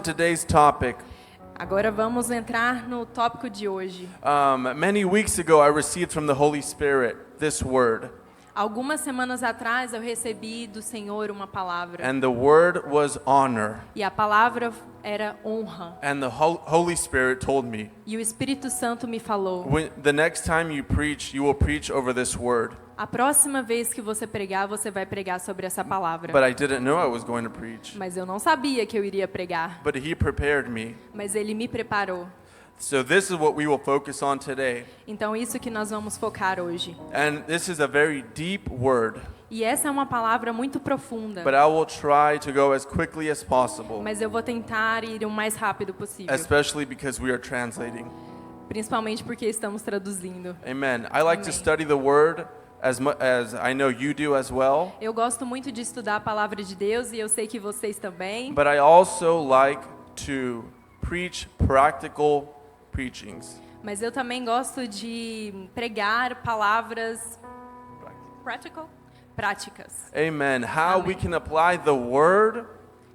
Today's topic. Agora vamos entrar no tópico de hoje. Many weeks ago, I received from the Holy Spirit this word, Algumas semanas atrás eu recebi do Senhor uma palavra. and the word was honor. E a palavra era honra. And the Holy Spirit told me, E o Espírito Santo me falou: the next time you preach, you will preach over this word. a próxima vez que você pregar, você vai pregar sobre essa palavra. But I didn't know I was going to preach. Mas eu não sabia que eu iria pregar. But He prepared me. Mas Ele me preparou. So this is what we will focus on today. Então isso que nós vamos focar hoje. And this is a very deep word, E essa é uma palavra muito profunda. but I will try to go as quickly as possible, Mas eu vou tentar ir o mais rápido possível. especially because we are translating. Principalmente porque estamos traduzindo. Amen. I like to Amém. study the word as I know you do as well, Eu gosto muito de estudar a palavra de Deus e eu sei que vocês também. but I also like to preach practical preachings. Mas eu também gosto de pregar palavras práticas. Amen. How we Amém. can apply the word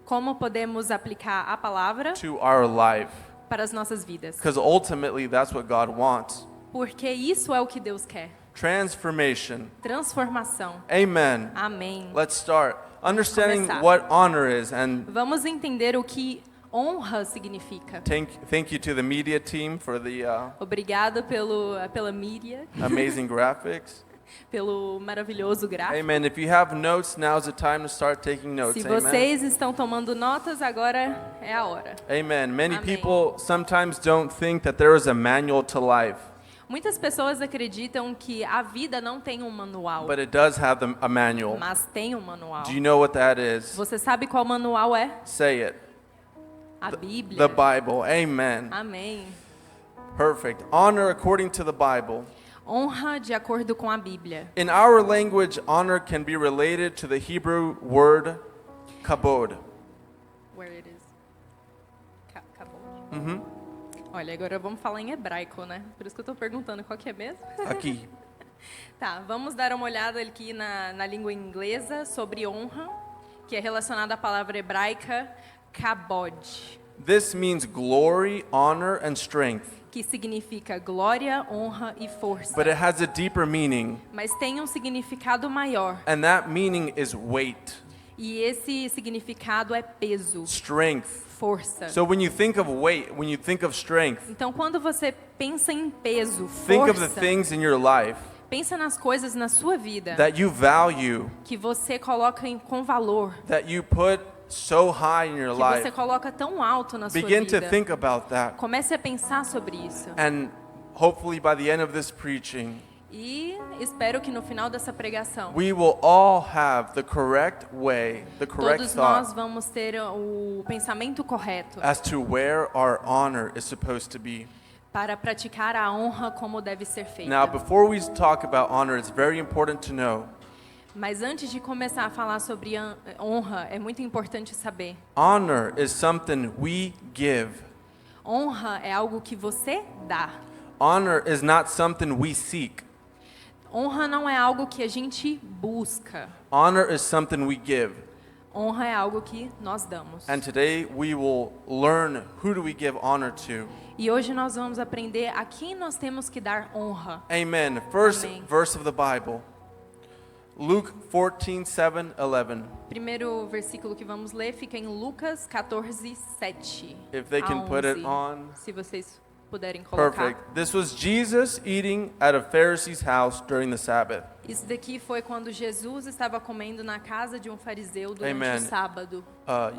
Como podemos aplicar a palavra to our life, para as nossas vidas. because ultimately that's what God wants. Porque isso é o que Deus quer. Transformation. Transformação. Amen. Amém. Let's start. Understanding Começar. what honor is, and Vamos entender o que honra significa. thank you to the media team for the Obrigado pela mídia, amazing graphics. pelo maravilhoso gráfico. Amen. If you have notes, now's the time to start taking notes. Se Amen. vocês estão tomando notas, agora é a hora. Amen. Many Amém. people sometimes don't think that there is a manual to life, Muitas pessoas acreditam que a vida não tem um manual, but it does have a manual. mas tem um manual. Do you know what that is? Você sabe qual manual é? Say it. A The Bíblia. Bible. Amen. Amém. Perfect. Honor according to the Bible. Honra de acordo com a Bíblia. In our language, honor can be related to the Hebrew word kabod. Where it is. Acabou. Olha, agora vamos falar em hebraico, né? Por isso que eu estou perguntando qual que é mesmo. Aqui. Tá, vamos dar uma olhada aqui na língua inglesa sobre honra, que é relacionada à palavra hebraica kabod, This means glory, honor, and strength, que significa glória, honra e força. but it has a deeper meaning, Mas tem um significado maior. and that meaning is weight, E esse significado é peso, strength. força. So when you think of weight, when you think of strength, Então, quando você pensa em peso, think of the força, things in your life pensa nas coisas na sua vida that you value, que você coloca com valor, that you put so high in your que você life. coloca tão alto na sua Begin to vida. think about that, Comece a pensar sobre isso. and hopefully by the end of this preaching, E espero que no final dessa pregação, we will all have the correct way, the correct todos nós thought vamos ter o pensamento correto as to where our honor is supposed to be. para praticar a honra como deve ser feita. Now, before we talk about honor, it's very important to know Mas antes de começar a falar sobre honra, é muito importante saber. honor is something we give. Honra é algo que você dá. Honor is not something we seek. Honra não é algo que a gente busca. Honor is something we give. Honra é algo que nós damos. And today we will learn who do we give honor to. E hoje nós vamos aprender a quem nós temos que dar honra. Amen. First Amém. verse of the Bible. Luke 14:7-11. Primeiro versículo que vamos ler fica em Lucas 14:7. If they can put it on. Se vocês puderem colocar. Perfect. This was Jesus eating at a Pharisee's house during the Sabbath. Isso daqui foi quando Jesus estava comendo na casa de um fariseu durante Amen. o sábado,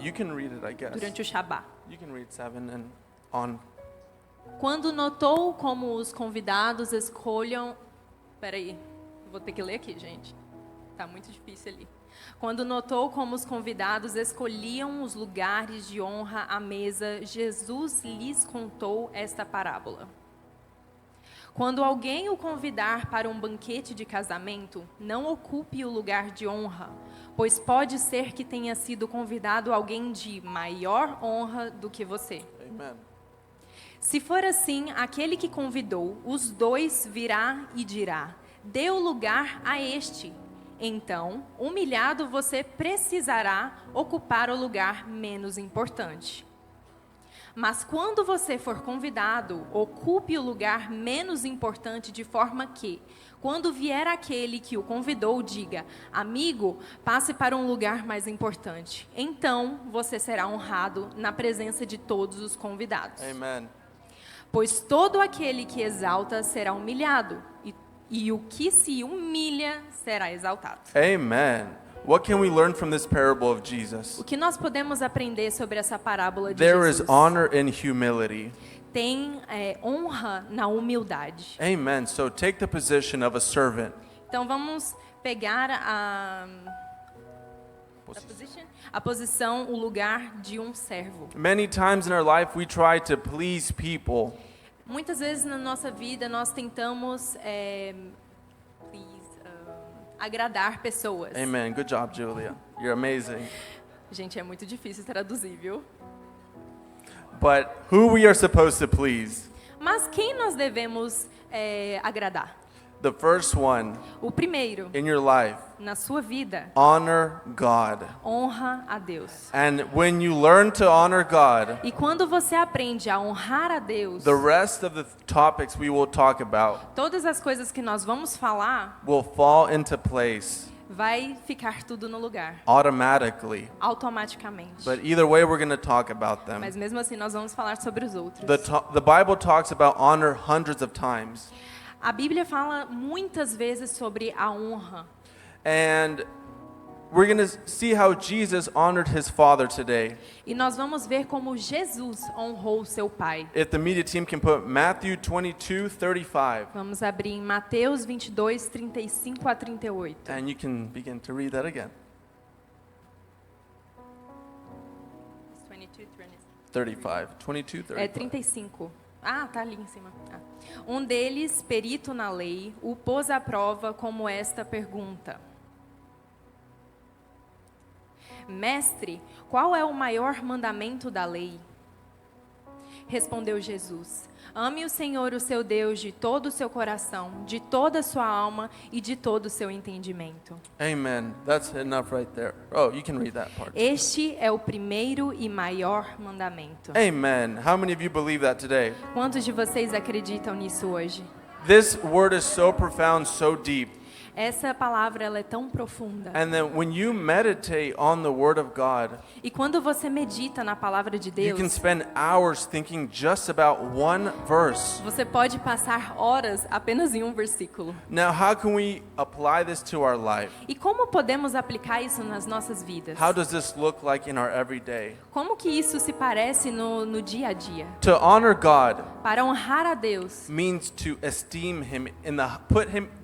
You can read it, I guess. durante o Shabá. You can read 7 and on. Quando notou como os convidados escolham... Peraí, vou ter que ler aqui, gente. Tá muito difícil ali. Quando notou como os convidados escolhiam os lugares de honra à mesa, Jesus lhes contou esta parábola. Quando alguém o convidar para um banquete de casamento, não ocupe o lugar de honra, pois pode ser que tenha sido convidado alguém de maior honra do que você. Amen. Se for assim, aquele que convidou, os dois virá e dirá: dê o lugar a este. Então, humilhado, você precisará ocupar o lugar menos importante. Mas quando você for convidado, ocupe o lugar menos importante de forma que, quando vier aquele que o convidou, diga: amigo, passe para um lugar mais importante. Então você será honrado na presença de todos os convidados. Amen. Pois todo aquele que exalta será humilhado, e o que se humilha será exaltado. Amen. What can we learn from this parable of Jesus? O que nós podemos aprender sobre essa parábola de There is Jesus? honor in humility. Tem honra na humildade. Amen. So take the position of a servant. Então vamos pegar a posição, o lugar de um servo. Many times in our life we try to please people. Muitas vezes na nossa vida nós tentamos agradar pessoas. Amen. Good job, Julia. You're amazing. Gente, é muito difícil traduzir, viu? But who we are supposed to please? Mas quem nós devemos agradar? The first one O primeiro, in your life, na sua vida, honor God. honra a Deus. And when you learn to honor God, E quando você aprende a honrar a Deus, the rest of the topics we will talk about todas as coisas que nós vamos falar will fall into place vai ficar tudo no lugar, automatically. automaticamente. But either way, we're going to talk about them. Mas mesmo assim nós vamos falar sobre os outros. The Bible talks about honor hundreds of times. A Bíblia fala muitas vezes sobre a honra. And we're going to see how Jesus honored his father today. E nós vamos ver como Jesus honrou seu pai. If the media team can put Matthew 22:35. Vamos abrir em Mateus 22, 35 a 38. And you can begin to read that again. 22, 35. 35. Ah, tá ali em cima. Ah. Um deles, perito na lei, o pôs à prova como esta pergunta: Mestre, qual é o maior mandamento da lei? Respondeu Jesus: Ame o Senhor, o seu Deus, de todo o seu coração, de toda a sua alma e de todo o seu entendimento. Amen. That's enough right there. Oh, you can read that part. Este é o primeiro e maior mandamento. Amen. How many of you believe that today? Quantos de vocês acreditam nisso hoje? This word is so profound, so deep. Essa palavra ela é tão profunda. And then when you meditate on the word of God, E quando você medita na palavra de you can Deus, spend hours thinking just about one verse. você pode passar horas apenas em um versículo. Now, how can we apply this to our life? E como podemos aplicar isso nas nossas vidas? How does this look like in our everyday? Como que isso se parece no dia a dia? To honor God Para honrar a Deus means to esteem him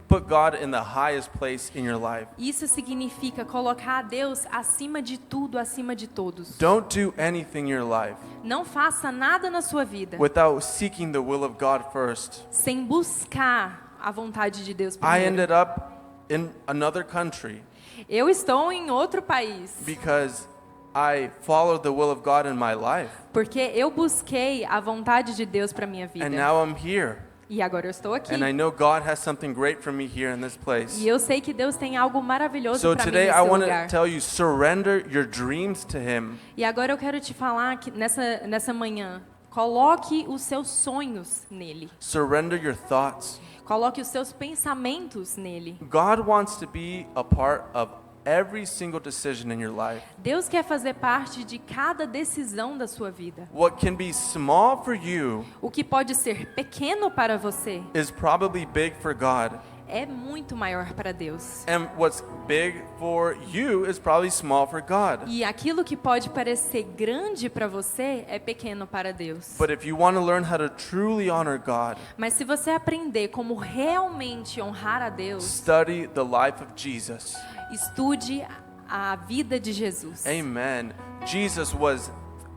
put God in the highest place in your life. isso significa colocar a Deus acima de tudo, acima de todos. Don't do anything in your life Não faça nada na sua vida without seeking the will of God first. sem buscar a vontade de Deus I primeiro. ended up in another country Eu estou em outro país because I followed the will of God in my life. porque eu busquei a vontade de Deus para minha vida. And now I'm here. E agora eu estou aqui. And I know God has something great for me here in this place. E eu sei que Deus tem algo maravilhoso So para mim today I nesse want to lugar. tell you, surrender your dreams to Him. E agora eu quero te falar que nessa manhã, coloque os seus sonhos nele. Surrender your thoughts. Coloque os seus pensamentos nele. God wants to be a part of every single decision in your life. Deus quer fazer parte de cada decisão da sua vida. What can be small for you O que pode ser pequeno para você is probably big for God. é muito maior para Deus. And what's big for you is probably small for God. E aquilo que pode parecer grande para você é pequeno para Deus. But if you want to learn how to truly honor God, Mas se você aprender como realmente honrar a Deus, study the life of Jesus. estude a vida de Jesus. Amen. Jesus was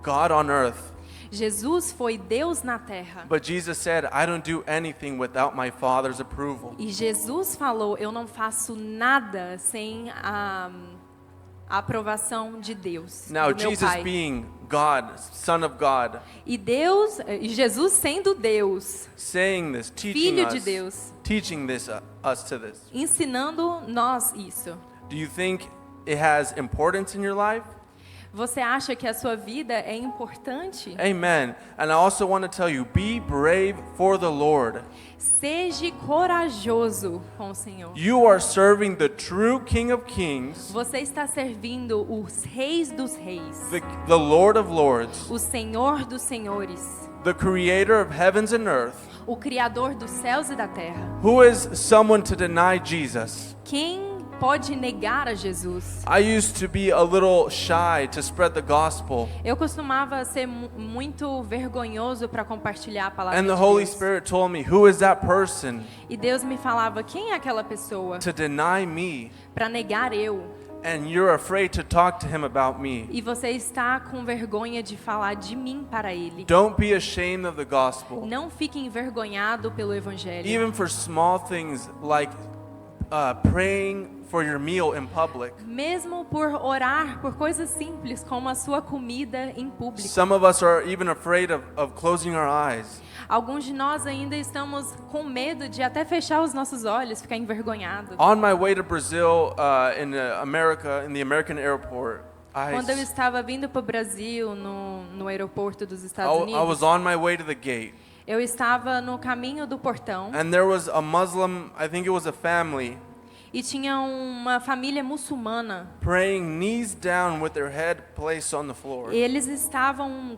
God on earth. Jesus foi Deus na terra. But Jesus said, I don't do anything without my Father's approval. E Jesus falou, eu não faço nada sem a aprovação de Deus, Now, do meu Jesus Pai. being God, Son of God, E Jesus sendo Deus, saying this, teaching Filho de us, Deus, teaching us to this. ensinando nós isso. Do you think it has importance in your life? Você acha que a sua vida é importante? Amen. And I also want to tell you, be brave for the Lord. Seja corajoso com o Senhor. You are serving the true King of Kings, Você está servindo os reis dos reis, the Lord of Lords, o Senhor dos senhores, the creator of heavens and earth. o Criador dos céus e da terra. Who is someone to deny Jesus? Quem pode negar a Jesus? I used to be a little shy to spread the gospel, Eu costumava ser muito vergonhoso para compartilhar a palavra and the de Holy Deus. Spirit told me, who is that person E Deus me falava, quem é aquela pessoa to deny me? para negar eu? And you're afraid to talk to him about me. E você está com vergonha de falar de mim para ele. Don't be ashamed of the gospel. Não fique envergonhado pelo evangelho. Even for small things like praying for your meal in public. Mesmo por orar por coisas simples como a sua comida em público. Some of us are even afraid of closing our eyes. Alguns de nós ainda estamos com medo de até fechar os nossos olhos, ficar envergonhado. On my way to Brazil in the American airport, Quando eu estava vindo para o Brasil, no aeroporto dos Estados I was Unidos, on my way to the gate, eu estava no caminho do portão and there was a Muslim, I think it was a family, e tinha uma família muçulmana. praying knees down with their head placed on the floor. Eles estavam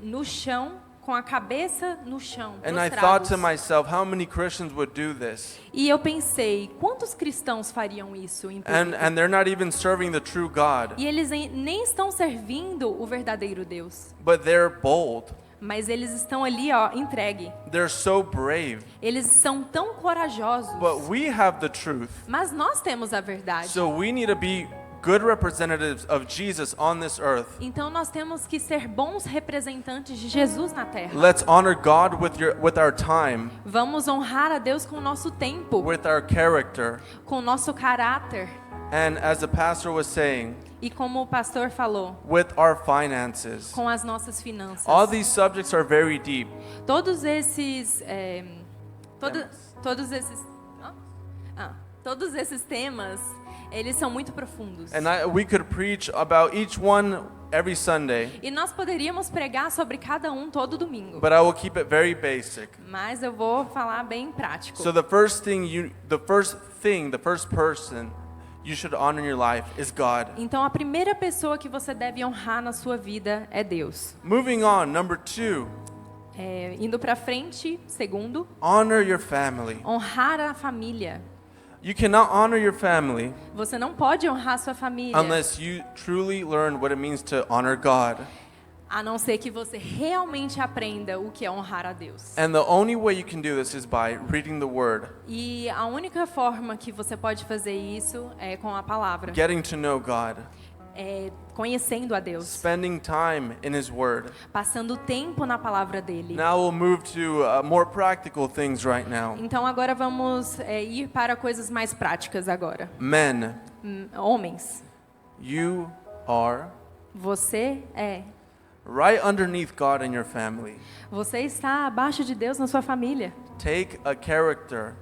no chão, com a cabeça no chão, And I thought to prostrados. myself, how many Christians would do this? E eu pensei, quantos cristãos fariam isso em público? And they're not even serving the true God, E eles nem estão servindo o verdadeiro Deus. but they're bold. Mas eles estão ali, ó, entregue. They're so brave. Eles são tão corajosos. But we have the truth. Mas nós temos a verdade. So we need to be good representatives of Jesus on this earth. Então nós temos que ser bons representantes de Jesus na terra. Let's honor God with our time, Vamos honrar a Deus com o nosso tempo, with our character. com o nosso caráter. And as the pastor was saying, E como o pastor falou, with our finances. com as nossas finanças. All these subjects are very deep. Todos esses, todos esses, todos esses temas, eles são muito profundos. And we could preach about each one every Sunday, E nós poderíamos pregar sobre cada um todo domingo. but I will keep it very basic. Mas eu vou falar bem prático. So the first person you should honor in your life is God. Então a primeira pessoa que você deve honrar na sua vida é Deus. Moving on, number 2, Indo para frente, segundo, honor your family. honrar a família. You cannot honor your family Você não pode honrar sua família unless you truly learn what it means to honor God. a não ser que você realmente aprenda o que é honrar a Deus. And the only way you can do this is by reading the Word, E a única forma que você pode fazer isso é com a palavra, getting to know God, conhecendo a Deus, spending time in His Word. passando tempo na palavra dele. Now we'll move to more practical things right now. Então agora vamos ir para coisas mais práticas agora. Men, Homens, you are você right underneath God in your family. Você está abaixo de Deus na sua família. Take a character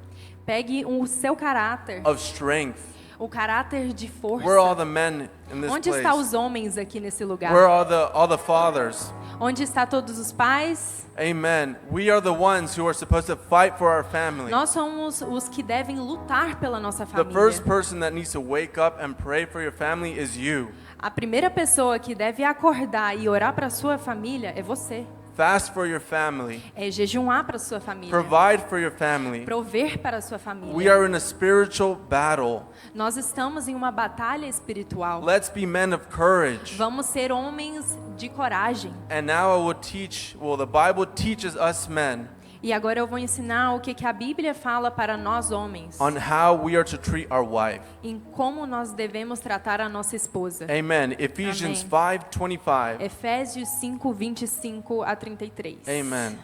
Pegue o seu caráter, of strength. o caráter de força. Where are all the men in this Onde estão place? os homens aqui nesse lugar? Where are all the fathers? Onde estão todos os pais? Amen. We are the ones who are supposed to fight for our family. Nós somos os que devem lutar pela nossa The first família. person that needs to wake up and pray for your family is you. A primeira pessoa que deve acordar e orar para sua família é você. Fast for your family. É jejuar para sua família. Provide for your family. Prover para sua We família. are in a spiritual battle. Nós estamos em uma batalha espiritual. Let's be men of courage. Vamos ser homens de coragem. And now I will teach, the Bible teaches us men E agora eu vou ensinar o que a Bíblia fala para nós homens, on how we are to treat our wife. em como nós devemos tratar a nossa esposa. Amen. Ephesians Amém. 5:25. Efésios 5, 25 a 33. Amen.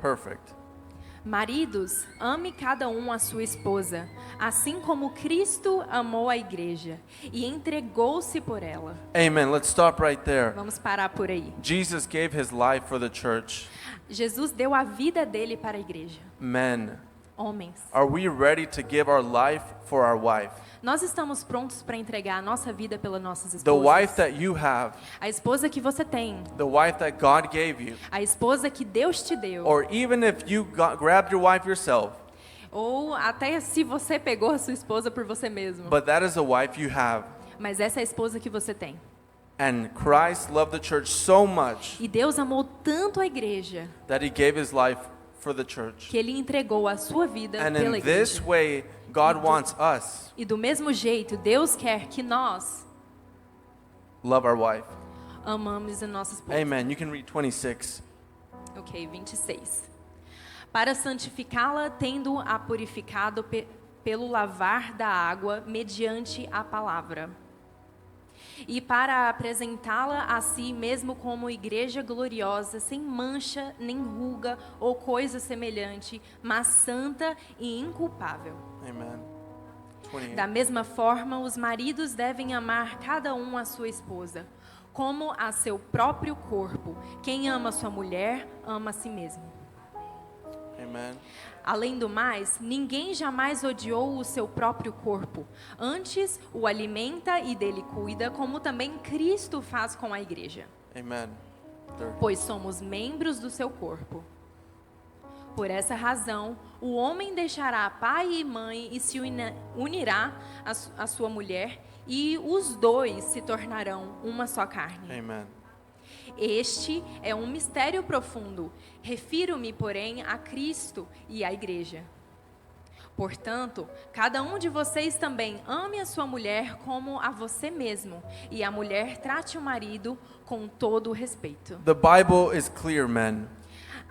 Perfect. Maridos, ame cada um a sua esposa, assim como Cristo amou a igreja e entregou-se por ela. Amen. Let's stop right there. Vamos parar por aí. Jesus gave his life for the church. Jesus deu a vida dele para a igreja. Men, Homens, are we ready to give our life for our wife? nós estamos prontos para entregar a nossa vida pelas nossas The wife esposas. that you have, A esposa que você tem, the wife that God gave you, a esposa que Deus te deu, or even if you grabbed your wife yourself, ou até se você pegou a sua esposa por você mesmo. but that is the wife you have. Mas essa é a esposa que você tem. And Christ loved the church so much E Deus amou tanto a igreja that he gave his life for the church. que Ele entregou a sua vida And pela in this igreja. way, God wants us E do mesmo jeito, Deus quer que nós love our wife. amamos a nossa esposa. Amen. You can read 26. Ok, 26. Para santificá-la, tendo-a purificado pelo lavar da água, mediante a palavra. E para apresentá-la a si mesmo como igreja gloriosa, sem mancha, nem ruga ou coisa semelhante, mas santa e inculpável. Amen. 28. Da mesma forma, os maridos devem amar cada um a sua esposa, como a seu próprio corpo. Quem ama sua mulher, ama a si mesmo. Amen. Além do mais, ninguém jamais odiou o seu próprio corpo. Antes, o alimenta e dele cuida, como também Cristo faz com a igreja. Amen. 30. Pois somos membros do seu corpo. Por essa razão, o homem deixará pai e mãe e se unirá à sua mulher, e os dois se tornarão uma só carne. Amen. Este é um mistério profundo. Refiro-me, porém, a Cristo e à igreja. Portanto, cada um de vocês também ame a sua mulher como a você mesmo, e a mulher trate o marido com todo o respeito. The Bible is clear, men.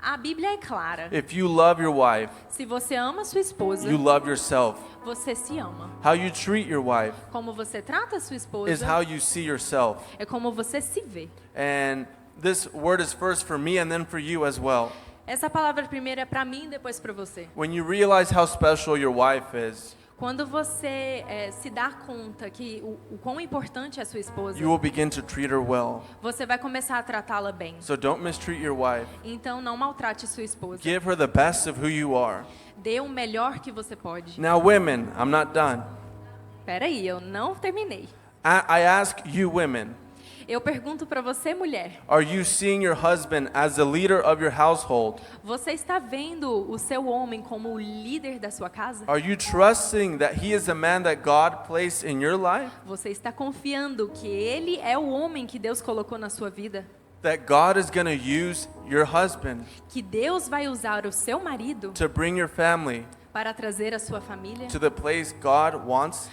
A Bíblia é clara. If you love your wife, Se você ama sua esposa, you love yourself. você se ama. How you treat your wife Como você trata a sua esposa, is how you see yourself. é como você se vê. And this word is first for me and then for you as well. Essa palavra primeiro é para mim e depois para você. When you realize how special your wife is, Quando você se dá conta que o quão importante é a sua esposa, you will begin to treat her well. você vai começar a tratá-la bem. So don't mistreat your wife. Então não maltrate sua esposa. Give her the best of who you are. Dê o melhor que você pode. Now, women, I'm not done. Peraí, eu não terminei. I ask you, women, Eu pergunto para você, mulher. are you seeing your husband as the leader of your household? Você está vendo o seu homem como o líder da sua casa? Are you trusting that he is the man that God placed in your life? Você está confiando que ele é o homem que Deus colocou na sua vida? That God is going to use your husband Que Deus vai usar o seu marido to bring your family para trazer a sua família to the place God wants?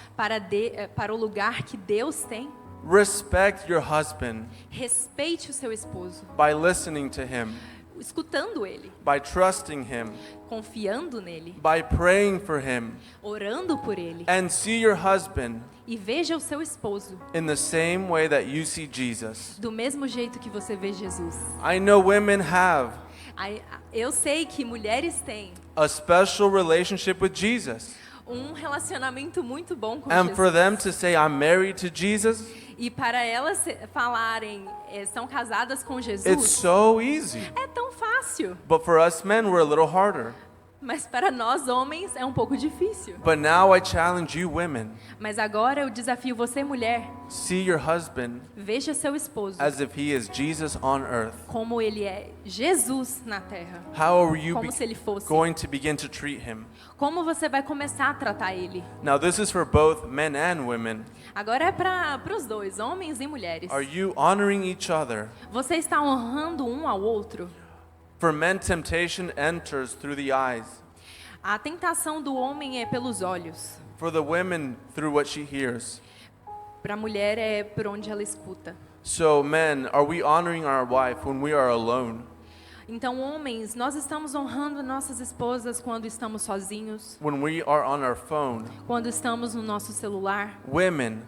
para o lugar que Deus tem? Respect your husband Respeite o seu esposo, by listening to him, escutando ele, by trusting him, confiando nele, by praying for him, orando por ele. and see your husband E veja o seu esposo in the same way that you see Jesus. do mesmo jeito que você vê Jesus. I know women have Eu sei que mulheres têm a special relationship with Jesus. um relacionamento muito bom com And for Jesus. them to say, I'm married to Jesus, E para elas falarem, são casadas com it's Jesus, so easy. é tão fácil. But for us men, we're a little harder. Mas para nós homens é um pouco difícil. But now I challenge you women, Mas agora eu desafio você, mulher, see your husband veja seu esposo as if he is Jesus on earth. como ele é Jesus na terra. How are you Como se ele fosse. going to begin to treat him? Como você vai começar a tratar ele? Now this is for both men and women. Agora é para os dois, homens e mulheres. Are you honoring each other? Você está honrando um ao outro? For men, temptation enters through the eyes. A tentação do homem é pelos olhos. For the women, through what she hears. Para a mulher é por onde ela escuta. So men, are we honoring our wife when we are alone? Então, homens, nós estamos honrando nossas esposas quando estamos sozinhos, When we are on our phone? quando estamos no nosso celular. Women,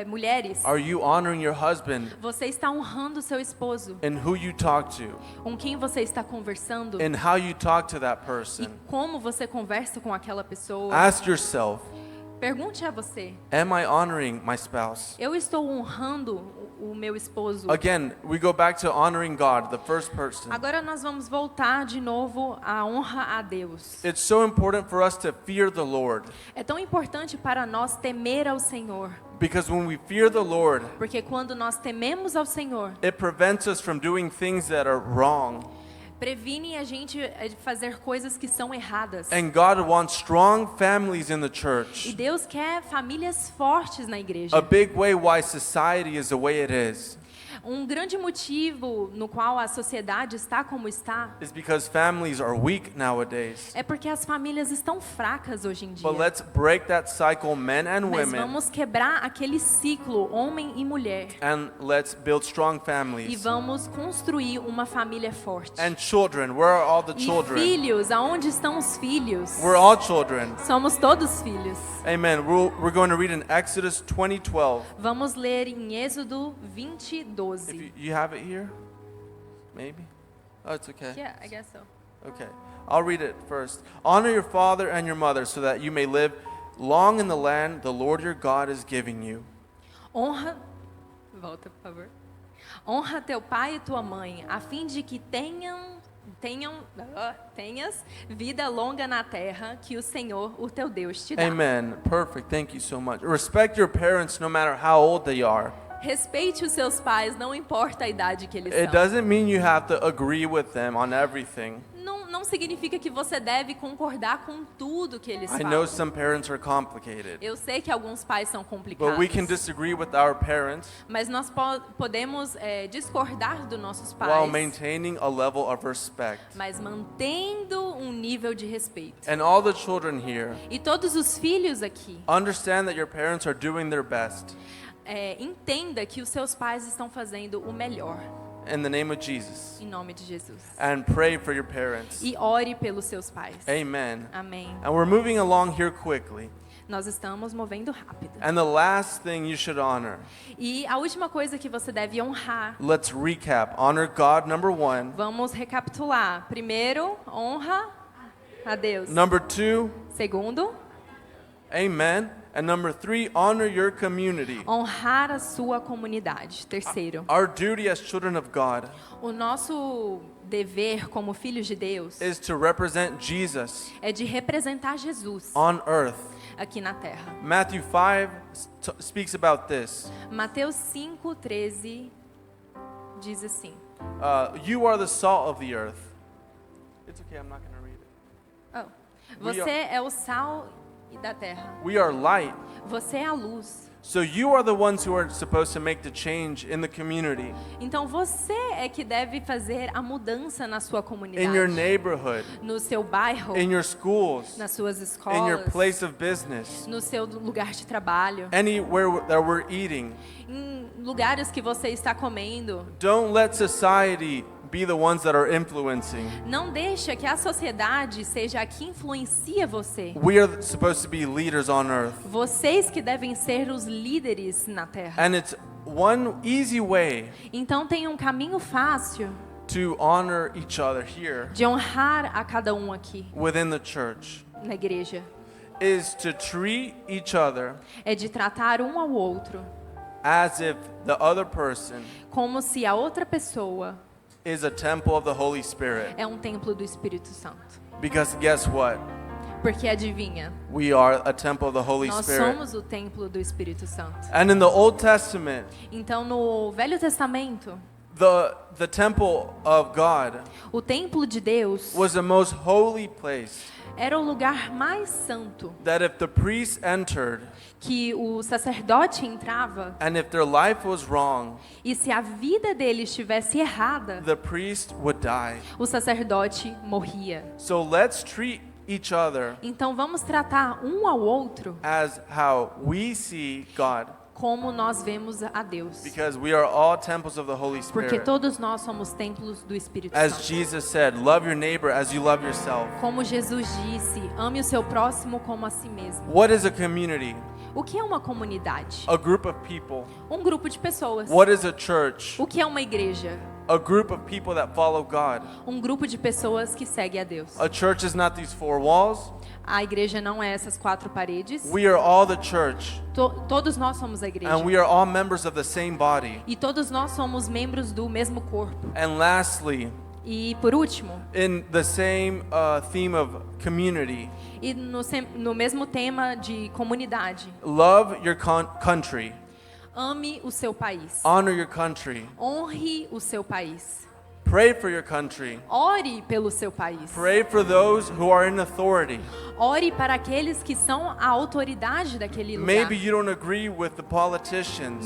Mulheres, are you honoring your husband você está honrando seu esposo, in who you talk to? com quem você está conversando In how you talk to that e person? como você conversa com aquela pessoa. Ask yourself, Pergunte a você: am I honoring my spouse? eu estou honrando o meu esposo. Again, we go back to honoring God, the first person. Agora nós vamos voltar de novo à honra a Deus. It's so important for us to fear the Lord, É tão importante para nós temer ao Senhor, because when we fear the Lord, porque quando nós tememos ao Senhor, it prevents us from doing things that are wrong. previne a gente de fazer coisas que são erradas. And God wants strong families in the E church. Deus quer famílias fortes na igreja. A big way why society is the way it is Grande motivo no qual a sociedade está como está is because families are weak nowadays. é porque as famílias estão fracas hoje em dia. But let's break that cycle, men and Mas women, vamos quebrar aquele ciclo, homem e mulher, and let's build strong e families. vamos construir uma família forte. And children, where are all the E children? filhos, aonde estão os filhos? We're all children. Somos todos filhos. Amen. We're going to read in Exodus 20:12. Vamos ler em Êxodo 20:12. If you have it here? Maybe? Oh, it's okay. Yeah, I guess so. Okay. I'll read it first. Honor your father and your mother so that you may live long in the land the Lord your God is giving you. Honra, volta, por favor. Honra teu pai e tua mãe, a fim de que tenhas vida longa na terra que o Senhor, o teu Deus, te dá. Amen. Perfect. Thank you so much. Respect your parents no matter how old they are. Respeite os seus pais, não importa a idade que eles It são. doesn't mean you have to agree with them on everything. Não significa que você deve concordar com tudo que eles I falam. know some parents are complicated, Eu sei que alguns pais são complicados. but we can disagree with our parents Mas nós podemos discordar dos nossos pais, while maintaining a level of respect. mas mantendo um nível de respeito. And all the children here, E todos os filhos aqui, understand that your parents are doing their best. entenda que os seus pais estão fazendo o melhor, In the name of Jesus. em nome de Jesus. And pray for your parents. E ore pelos seus pais. Amen. Amém. And we're moving along here quickly. Nós estamos movendo rápido. And the last thing you should honor. E a última coisa que você deve honrar, Let's recap. Honor God, number 1. vamos recapitular. Primeiro, honra a Deus. Number 2, Segundo, amen. And number 3, honor your community. honrar a sua comunidade. Terceiro, Our duty as children of God o nosso dever como filhos de Deus is to represent Jesus é de representar Jesus on earth. aqui na terra. Matthew 5 speaks about this. Mateus 5:13 diz assim: You are the salt of the earth. It's okay, I'm not going to read it. Você é o sal da terra. We are light. Você é a luz. So you are the ones who are supposed to make the change in the community, Então você é que deve fazer a mudança na sua comunidade, in your neighborhood, no seu bairro, in your schools, nas suas in your escolas, place of business, no seu lugar de trabalho, anywhere that we're eating. em lugares que você está comendo. Don't let society be the ones that are influencing. Não deixa que a sociedade seja a que influencia você. We are supposed to be leaders on earth. Vocês que devem ser os líderes na terra. And it's one easy way Então tem um caminho fácil to honor each other here de honrar a cada um aqui within the church na igreja. is to treat each other É de tratar um ao outro as if the other person como se a outra pessoa is a temple of the Holy Spirit. é um templo do Espírito Santo. Because guess what? Porque adivinha, We are a temple of the Holy nós Spirit. somos o templo do Espírito Santo. And in the Old Testament, Então no Velho Testamento, the temple of God o templo de Deus was the most holy place era o lugar mais santo, that if the priest entered que o sacerdote entrava and if their life was wrong, e se a vida dele estivesse errada, the priest would die. o sacerdote morria. So let's treat each other Então vamos tratar um ao outro as how we see God, como nós vemos a Deus. because we are all temples of the Holy Porque Spirit. todos nós somos templos do Espírito As Santo. Jesus said, love your neighbor as you love yourself. Como Jesus disse, ame o seu próximo como a si mesmo. What is a community? O que é uma comunidade? A group of people. Um grupo de pessoas. What is a church? O que é uma igreja? A group of people that follow God. Um grupo de pessoas que segue a Deus. A church is not these four walls. A igreja não é essas 4 paredes. We are all the church, Todos nós somos a igreja. and we are all members of the same body. E todos nós somos membros do mesmo corpo. And lastly, E por último, in the same theme of community, e no mesmo tema de comunidade, love your country, ame o seu país. honor your country, Honre o seu país. pray for your country, Ore pelo seu país. pray for those who are in authority. Ore para aqueles que são a autoridade daquele lugar. Maybe you don't agree with the politicians,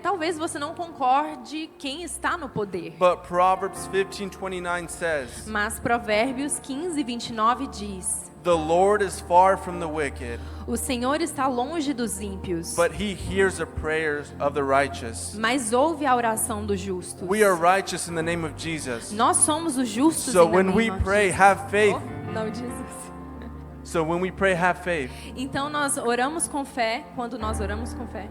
Talvez você não concorde quem está no poder. but Proverbs 15:29 says, Mas Provérbios 15:29 diz: "The Lord is far from the wicked, O Senhor está longe dos ímpios, but he hears the prayers of the righteous." mas ouve a oração dos justos. We are righteous in the name of Jesus. Nós somos os justos So em when nome we de pray, Jesus. have faith. Oh, não diz isso. So when we pray, have faith Então nós oramos com fé. Quando nós oramos com fé,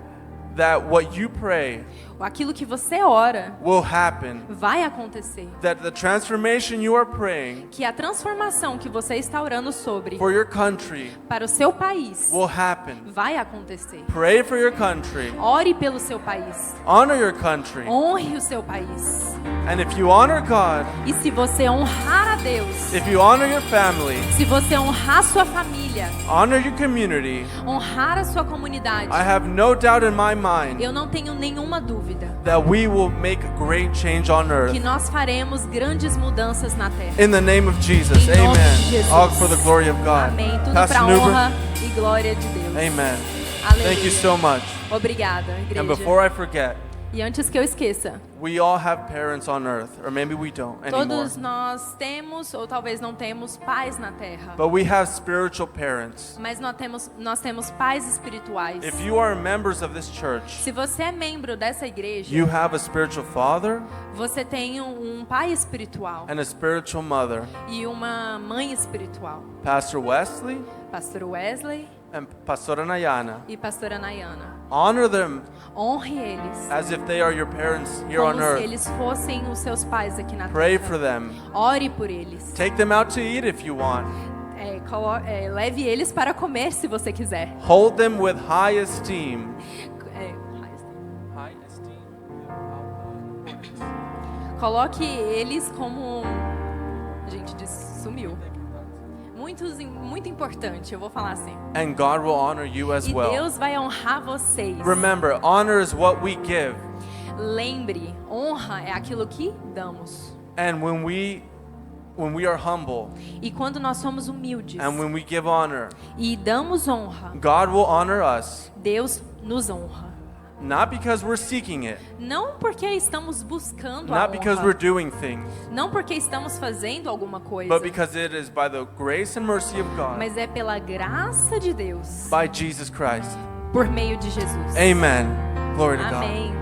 that what you pray aquilo que você ora will happen, vai acontecer. that the transformation you are praying Que a transformação que você está orando sobre for your country para o seu país will happen. vai acontecer. Pray for your country, Ore pelo seu país. honor your country, Honre o seu país. and if you honor God, E se você honrar a Deus, if you honor your family, se você honrar sua família, honor your community, honrar a sua comunidade, I have no doubt in my mind eu não tenho nenhuma dúvida that we will make great change on earth. que nós faremos grandes mudanças na terra. In the name of Jesus, Em nome de amen. Jesus. All for the glory of God. Amém. Tudo Pastor para Nuber, honra e glória de Deus. amen. Aleluia. Thank you so much. Obrigada, And igreja. before I forget, E antes que eu esqueça, we all have parents on earth, or maybe we don't anymore. todos nós temos, ou talvez não temos, pais na terra. But we have spiritual parents. Mas nós temos pais espirituais. If you are members of this church, Se você é membro dessa igreja, you have a spiritual father você tem um pai espiritual and a spiritual mother. e uma mãe espiritual. Pastor Wesley Pastor Wesley and Pastora Nayana. e Pastora Nayana. Honor them Honre eles as if they are your parents here como on se earth. eles fossem os seus pais aqui na Pray terra. for them. Ore por eles. Take them out to eat if you want. Leve eles para comer se você quiser. Hold them with high esteem. High esteem. Coloque eles como... Gente, sumiu. Muito importante, eu vou falar assim. And God will honor you as E well. Deus vai honrar vocês. Remember, honor is what we give. Lembre, honra é aquilo que damos. And when we are humble E quando nós somos humildes and when we give honor, e damos honra, God will honor us. Deus nos honra. Not because we're seeking it, Não porque estamos buscando a not because honra. we're doing things, Não porque estamos fazendo alguma coisa. but because it is by the grace and mercy of God, Mas é pela graça de Deus. by Jesus Christ. Por meio de Jesus. Amen. Glory to God. Amém.